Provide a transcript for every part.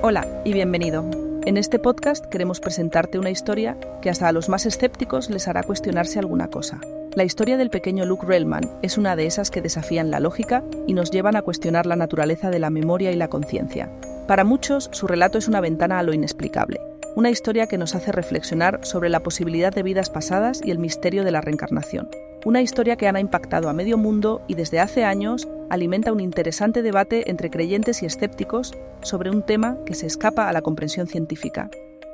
Hola y bienvenido. En este podcast queremos presentarte una historia que hasta a los más escépticos les hará cuestionarse alguna cosa. La historia del pequeño Luke Relman es una de esas que desafían la lógica y nos llevan a cuestionar la naturaleza de la memoria y la conciencia. Para muchos, su relato es una ventana a lo inexplicable, una historia que nos hace reflexionar sobre la posibilidad de vidas pasadas y el misterio de la reencarnación. Una historia que ha impactado a medio mundo y desde hace años alimenta un interesante debate entre creyentes y escépticos sobre un tema que se escapa a la comprensión científica.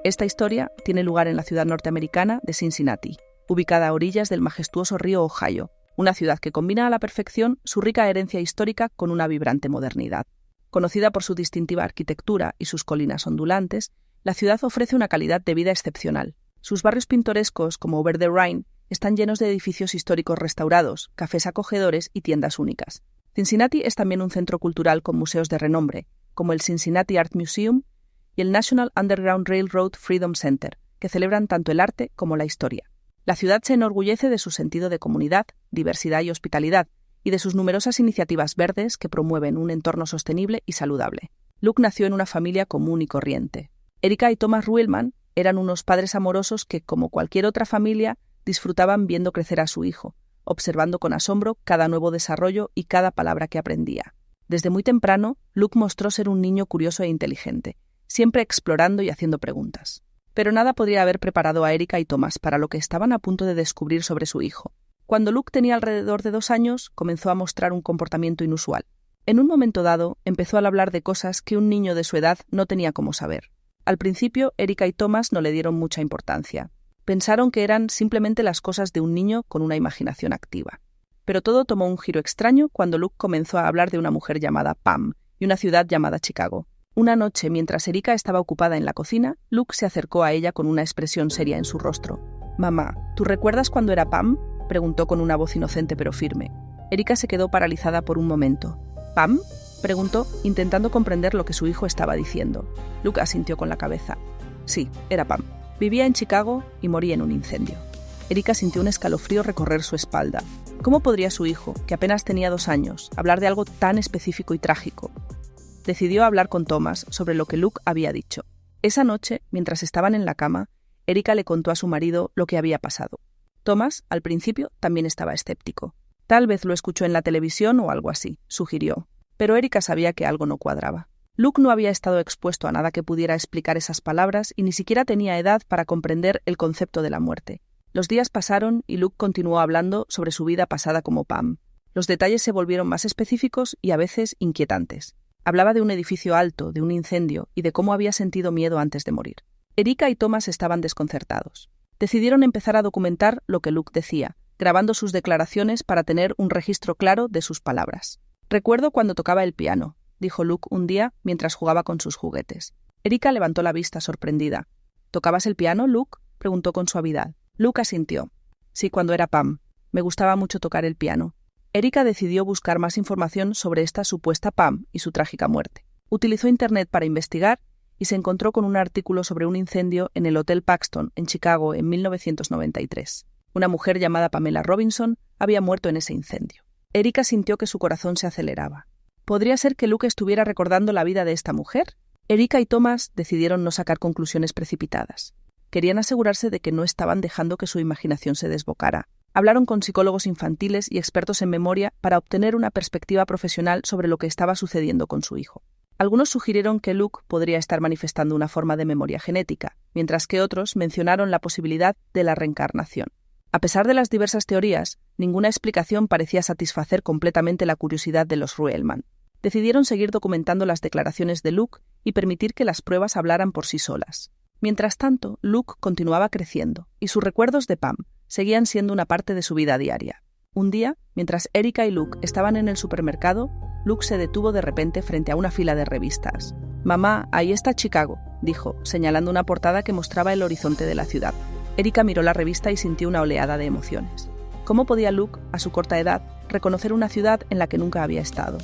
Esta historia tiene lugar en la ciudad norteamericana de Cincinnati, ubicada a orillas del majestuoso río Ohio, una ciudad que combina a la perfección su rica herencia histórica con una vibrante modernidad. Conocida por su distintiva arquitectura y sus colinas ondulantes, la ciudad ofrece una calidad de vida excepcional. Sus barrios pintorescos, como Over the Rhine, están llenos de edificios históricos restaurados, cafés acogedores y tiendas únicas. Cincinnati es también un centro cultural con museos de renombre, como el Cincinnati Art Museum y el National Underground Railroad Freedom Center, que celebran tanto el arte como la historia. La ciudad se enorgullece de su sentido de comunidad, diversidad y hospitalidad, y de sus numerosas iniciativas verdes que promueven un entorno sostenible y saludable. Luke nació en una familia común y corriente. Erika y Thomas Ruhlmann eran unos padres amorosos que, como cualquier otra familia, disfrutaban viendo crecer a su hijo, observando con asombro cada nuevo desarrollo y cada palabra que aprendía. Desde muy temprano, Luke mostró ser un niño curioso e inteligente, siempre explorando y haciendo preguntas. Pero nada podría haber preparado a Erika y Thomas para lo que estaban a punto de descubrir sobre su hijo. Cuando Luke tenía alrededor de 2 años, comenzó a mostrar un comportamiento inusual. En un momento dado, empezó a hablar de cosas que un niño de su edad no tenía cómo saber. Al principio, Erika y Thomas no le dieron mucha importancia. Pensaron que eran simplemente las cosas de un niño con una imaginación activa. Pero todo tomó un giro extraño cuando Luke comenzó a hablar de una mujer llamada Pam y una ciudad llamada Chicago. Una noche, mientras Erika estaba ocupada en la cocina, Luke se acercó a ella con una expresión seria en su rostro. «Mamá, ¿tú recuerdas cuando era Pam?», preguntó con una voz inocente pero firme. Erika se quedó paralizada por un momento. «¿Pam?», preguntó, intentando comprender lo que su hijo estaba diciendo. Luke asintió con la cabeza. Sí, era Pam. Vivía en Chicago y moría en un incendio. Erika sintió un escalofrío recorrer su espalda. ¿Cómo podría su hijo, que apenas tenía 2 años, hablar de algo tan específico y trágico? Decidió hablar con Thomas sobre lo que Luke había dicho. Esa noche, mientras estaban en la cama, Erika le contó a su marido lo que había pasado. Thomas, al principio, también estaba escéptico. Tal vez lo escuchó en la televisión o algo así, sugirió. Pero Erika sabía que algo no cuadraba. Luke no había estado expuesto a nada que pudiera explicar esas palabras y ni siquiera tenía edad para comprender el concepto de la muerte. Los días pasaron y Luke continuó hablando sobre su vida pasada como Pam. Los detalles se volvieron más específicos y a veces inquietantes. Hablaba de un edificio alto, de un incendio y de cómo había sentido miedo antes de morir. Erika y Thomas estaban desconcertados. Decidieron empezar a documentar lo que Luke decía, grabando sus declaraciones para tener un registro claro de sus palabras. «Recuerdo cuando tocaba el piano», dijo Luke un día mientras jugaba con sus juguetes. Erika levantó la vista sorprendida. «¿Tocabas el piano, Luke?», preguntó con suavidad. Luke asintió. «Sí, cuando era Pam. Me gustaba mucho tocar el piano». Erika decidió buscar más información sobre esta supuesta Pam y su trágica muerte. Utilizó Internet para investigar y se encontró con un artículo sobre un incendio en el Hotel Paxton, en Chicago, en 1993. Una mujer llamada Pamela Robinson había muerto en ese incendio. Erika sintió que su corazón se aceleraba. ¿Podría ser que Luke estuviera recordando la vida de esta mujer? Erika y Thomas decidieron no sacar conclusiones precipitadas. Querían asegurarse de que no estaban dejando que su imaginación se desbocara. Hablaron con psicólogos infantiles y expertos en memoria para obtener una perspectiva profesional sobre lo que estaba sucediendo con su hijo. Algunos sugirieron que Luke podría estar manifestando una forma de memoria genética, mientras que otros mencionaron la posibilidad de la reencarnación. A pesar de las diversas teorías, ninguna explicación parecía satisfacer completamente la curiosidad de los Ruhlmann. Decidieron seguir documentando las declaraciones de Luke y permitir que las pruebas hablaran por sí solas. Mientras tanto, Luke continuaba creciendo, y sus recuerdos de Pam seguían siendo una parte de su vida diaria. Un día, mientras Erika y Luke estaban en el supermercado, Luke se detuvo de repente frente a una fila de revistas. «Mamá, ahí está Chicago», dijo, señalando una portada que mostraba el horizonte de la ciudad. Erika miró la revista y sintió una oleada de emociones. ¿Cómo podía Luke, a su corta edad, reconocer una ciudad en la que nunca había estado?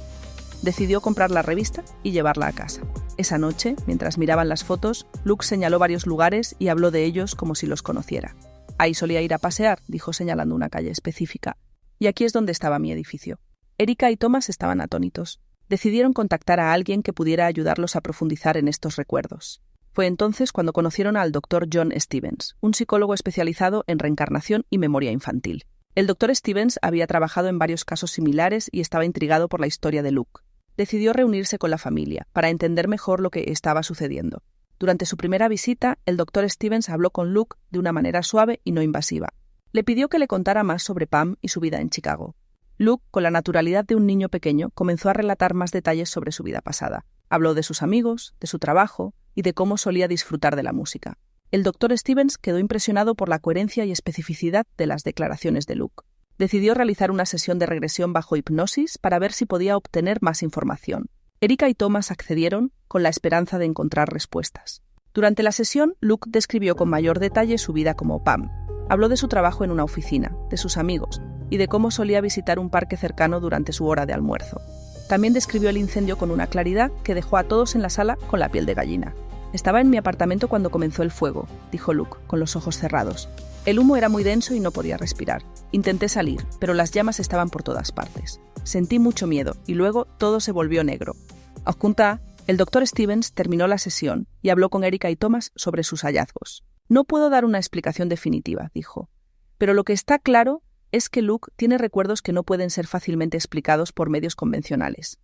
Decidió comprar la revista y llevarla a casa. Esa noche, mientras miraban las fotos, Luke señaló varios lugares y habló de ellos como si los conociera. «Ahí solía ir a pasear», dijo señalando una calle específica. «Y aquí es donde estaba mi edificio». Erika y Thomas estaban atónitos. Decidieron contactar a alguien que pudiera ayudarlos a profundizar en estos recuerdos. Fue entonces cuando conocieron al Dr. John Stevens, un psicólogo especializado en reencarnación y memoria infantil. El Dr. Stevens había trabajado en varios casos similares y estaba intrigado por la historia de Luke. Decidió reunirse con la familia para entender mejor lo que estaba sucediendo. Durante su primera visita, el Dr. Stevens habló con Luke de una manera suave y no invasiva. Le pidió que le contara más sobre Pam y su vida en Chicago. Luke, con la naturalidad de un niño pequeño, comenzó a relatar más detalles sobre su vida pasada. Habló de sus amigos, de su trabajo y de cómo solía disfrutar de la música. El Dr. Stevens quedó impresionado por la coherencia y especificidad de las declaraciones de Luke. Decidió realizar una sesión de regresión bajo hipnosis para ver si podía obtener más información. Erika y Thomas accedieron con la esperanza de encontrar respuestas. Durante la sesión, Luke describió con mayor detalle su vida como Pam. Habló de su trabajo en una oficina, de sus amigos y de cómo solía visitar un parque cercano durante su hora de almuerzo. También describió el incendio con una claridad que dejó a todos en la sala con la piel de gallina. «Estaba en mi apartamento cuando comenzó el fuego», dijo Luke, con los ojos cerrados. «El humo era muy denso y no podía respirar. Intenté salir, pero las llamas estaban por todas partes. Sentí mucho miedo y luego todo se volvió negro». Adjunta, el Dr. Stevens terminó la sesión y habló con Erika y Thomas sobre sus hallazgos. «No puedo dar una explicación definitiva», dijo. «Pero lo que está claro es que Luke tiene recuerdos que no pueden ser fácilmente explicados por medios convencionales».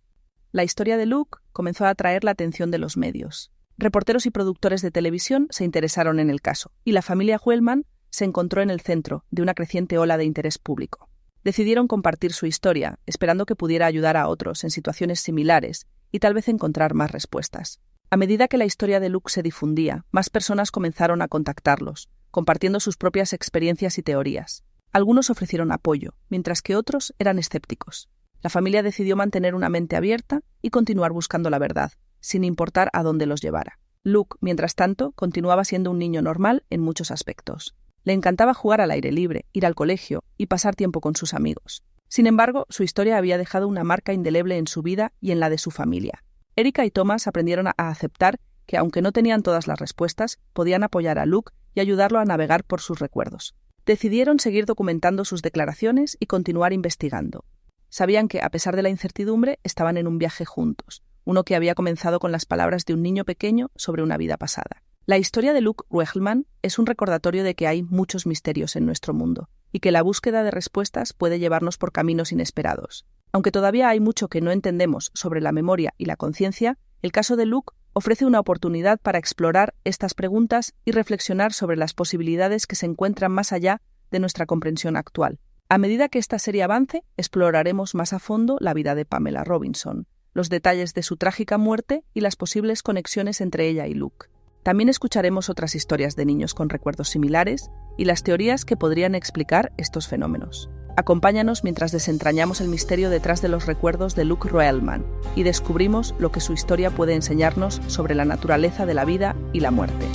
La historia de Luke comenzó a atraer la atención de los medios. Reporteros y productores de televisión se interesaron en el caso, y la familia Wellman se encontró en el centro de una creciente ola de interés público. Decidieron compartir su historia, esperando que pudiera ayudar a otros en situaciones similares y tal vez encontrar más respuestas. A medida que la historia de Luke se difundía, más personas comenzaron a contactarlos, compartiendo sus propias experiencias y teorías. Algunos ofrecieron apoyo, mientras que otros eran escépticos. La familia decidió mantener una mente abierta y continuar buscando la verdad, sin importar a dónde los llevara. Luke, mientras tanto, continuaba siendo un niño normal en muchos aspectos. Le encantaba jugar al aire libre, ir al colegio y pasar tiempo con sus amigos. Sin embargo, su historia había dejado una marca indeleble en su vida y en la de su familia. Erika y Thomas aprendieron a aceptar que, aunque no tenían todas las respuestas, podían apoyar a Luke y ayudarlo a navegar por sus recuerdos. Decidieron seguir documentando sus declaraciones y continuar investigando. Sabían que, a pesar de la incertidumbre, estaban en un viaje juntos, uno que había comenzado con las palabras de un niño pequeño sobre una vida pasada. La historia de Luke Ruegelman es un recordatorio de que hay muchos misterios en nuestro mundo y que la búsqueda de respuestas puede llevarnos por caminos inesperados. Aunque todavía hay mucho que no entendemos sobre la memoria y la conciencia, el caso de Luke ofrece una oportunidad para explorar estas preguntas y reflexionar sobre las posibilidades que se encuentran más allá de nuestra comprensión actual. A medida que esta serie avance, exploraremos más a fondo la vida de Pamela Robinson, los detalles de su trágica muerte y las posibles conexiones entre ella y Luke. También escucharemos otras historias de niños con recuerdos similares y las teorías que podrían explicar estos fenómenos. Acompáñanos mientras desentrañamos el misterio detrás de los recuerdos de Luke Ruegelman y descubrimos lo que su historia puede enseñarnos sobre la naturaleza de la vida y la muerte.